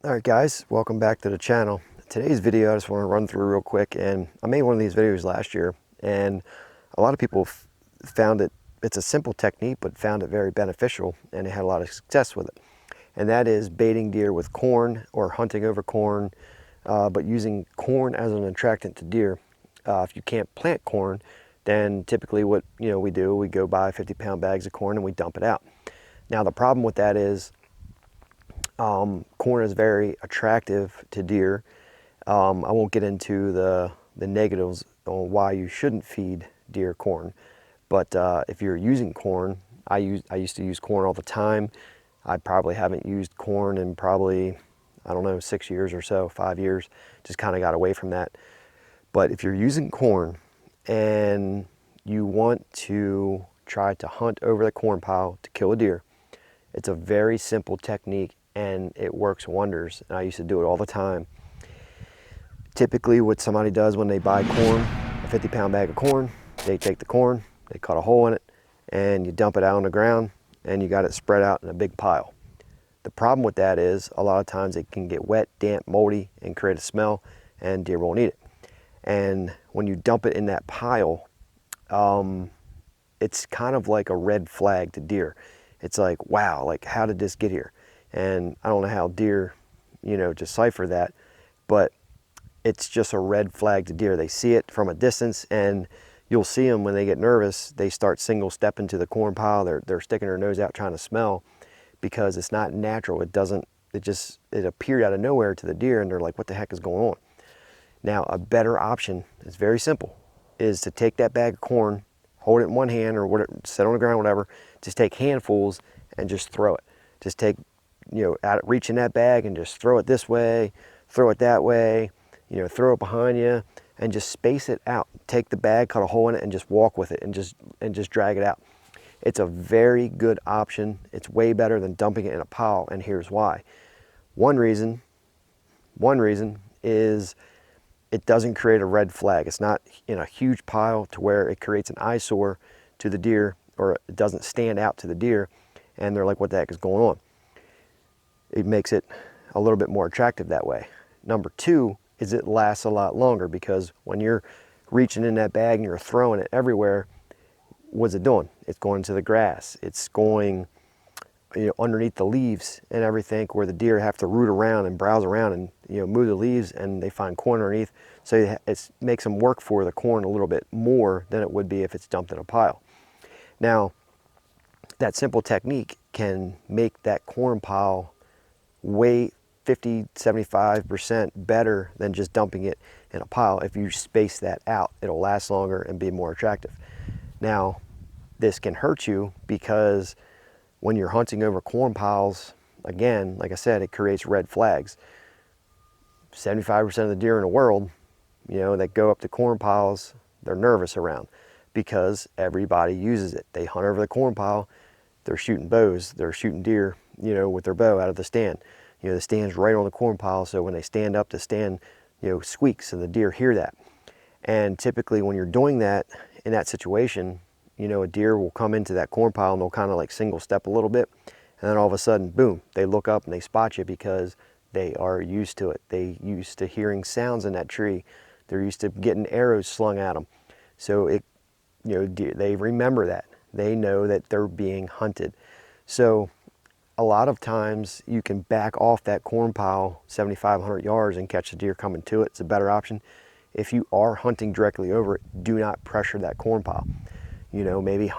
Alright guys, welcome back to the channel. Today's video I just want to run through real quick, and I made one of these videos last year and a lot of people found it's a simple technique but found it very beneficial, and they had a lot of success with it. And that is baiting deer with corn or hunting over corn, but using corn as an attractant to deer. If you can't plant corn, then typically what we do, we go buy 50-pound bags of corn and we dump it out. Now the problem with that is corn is very attractive to deer. I won't get into the negatives on why you shouldn't feed deer corn, but if you're using corn, I used to use corn all the time. I probably haven't used corn in probably, I don't know, 6 years or so, 5 years, just kind of got away from that. But if you're using corn and you want to try to hunt over the corn pile to kill a deer, it's a very simple technique and it works wonders. And I used to do it all the time. Typically what somebody does when they buy corn, a 50-pound bag of corn, they take the corn, they cut a hole in it, and you dump it out on the ground, and you got it spread out in a big pile. The problem with that is a lot of times it can get wet, damp, moldy, and create a smell, and deer won't eat it. And when you dump it in that pile, it's kind of like a red flag to deer. It's like, wow, like how did this get here? And I don't know how deer, decipher that, but it's just a red flag to deer. They see it from a distance, and you'll see them when they get nervous, they start single stepping to the corn pile. They're sticking their nose out trying to smell, because it's not natural. It appeared out of nowhere to the deer, and they're like, what the heck is going on? Now, a better option, it's very simple, is to take that bag of corn, hold it in one hand or whatever, set it on the ground, whatever, just take handfuls and just throw it. Just take, reach in that bag and just throw it this way, throw it that way, throw it behind you, and just space it out. Take the bag, cut a hole in it, and just walk with it and just drag it out. It's a very good option. It's way better than dumping it in a pile, and here's why. One reason is it doesn't create a red flag. It's not in a huge pile to where it creates an eyesore to the deer, or it doesn't stand out to the deer, and they're like, what the heck is going on? It makes it a little bit more attractive that way. Number two is it lasts a lot longer, because when you're reaching in that bag and you're throwing it everywhere, what's it doing? It's going into the grass. It's going underneath the leaves and everything, where the deer have to root around and browse around and move the leaves, and they find corn underneath. So it makes them work for the corn a little bit more than it would be if it's dumped in a pile. Now, that simple technique can make that corn pile way 50-75% better than just dumping it in a pile. If you space that out, it'll last longer and be more attractive. Now, this can hurt you, because when you're hunting over corn piles, again, like I said, it creates red flags. 75% of the deer in the world, that go up to corn piles, they're nervous around, because everybody uses it. They hunt over the corn pile, they're shooting bows, they're shooting deer, with their bow out of the stand. The stand's right on the corn pile, so when they stand up, the stand, squeaks, and the deer hear that. And typically when you're doing that, in that situation, a deer will come into that corn pile and they'll kind of like single step a little bit, and then all of a sudden, boom, they look up and they spot you, because they are used to it. They used to hearing sounds in that tree. They're used to getting arrows slung at them. So they remember that. They know that they're being hunted. So a lot of times you can back off that corn pile 7,500 yards and catch the deer coming to it. It's a better option. If you are hunting directly over it, do not pressure that corn pile. Maybe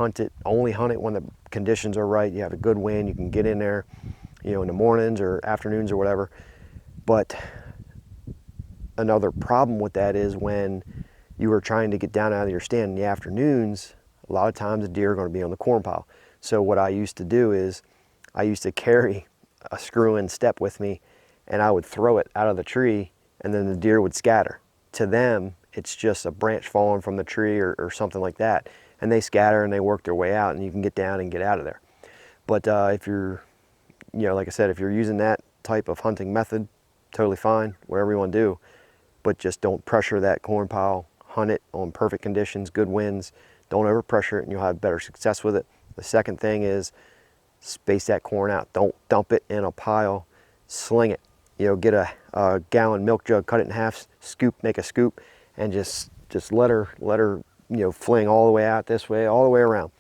only hunt it when the conditions are right. You have a good wind, you can get in there, in the mornings or afternoons or whatever. But another problem with that is when you are trying to get down out of your stand in the afternoons, a lot of times the deer are going to be on the corn pile. So what I used to do is I used to carry a screw-in step with me, and I would throw it out of the tree, and then the deer would scatter. To them, it's just a branch falling from the tree or something like that, and they scatter and they work their way out, and you can get down and get out of there. But if you're, like I said, if you're using that type of hunting method, totally fine, whatever you want to do, but just don't pressure that corn pile. Hunt it on perfect conditions, good winds. Don't overpressure it, and you'll have better success with it. The second thing is space that corn out. Don't dump it in a pile. Sling it. You know, get a gallon milk jug, cut it in half, scoop, make a scoop, and just let her, you know, fling all the way out this way, all the way around.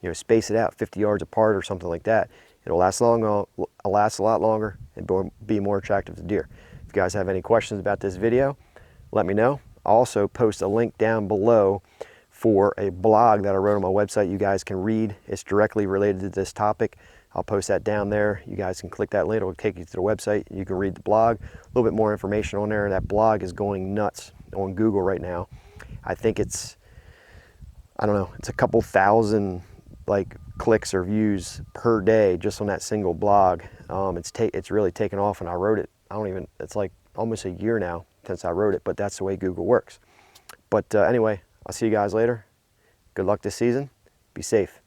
You know, space it out 50 yards apart or something like that. It'll last last a lot longer and be more attractive to deer. If you guys have any questions about this video, let me know. I'll also post a link down below for a blog that I wrote on my website you guys can read. It's directly related to this topic. I'll post that down there. You guys can click that link. It'll take you to the website. You can read the blog. A little bit more information on there. That blog is going nuts on Google right now. I think it's, I don't know, it's a couple thousand like clicks or views per day just on that single blog. It's really taken off, and I wrote it. It's like almost a year now since I wrote it, but that's the way Google works. But anyway, I'll see you guys later. Good luck this season. Be safe.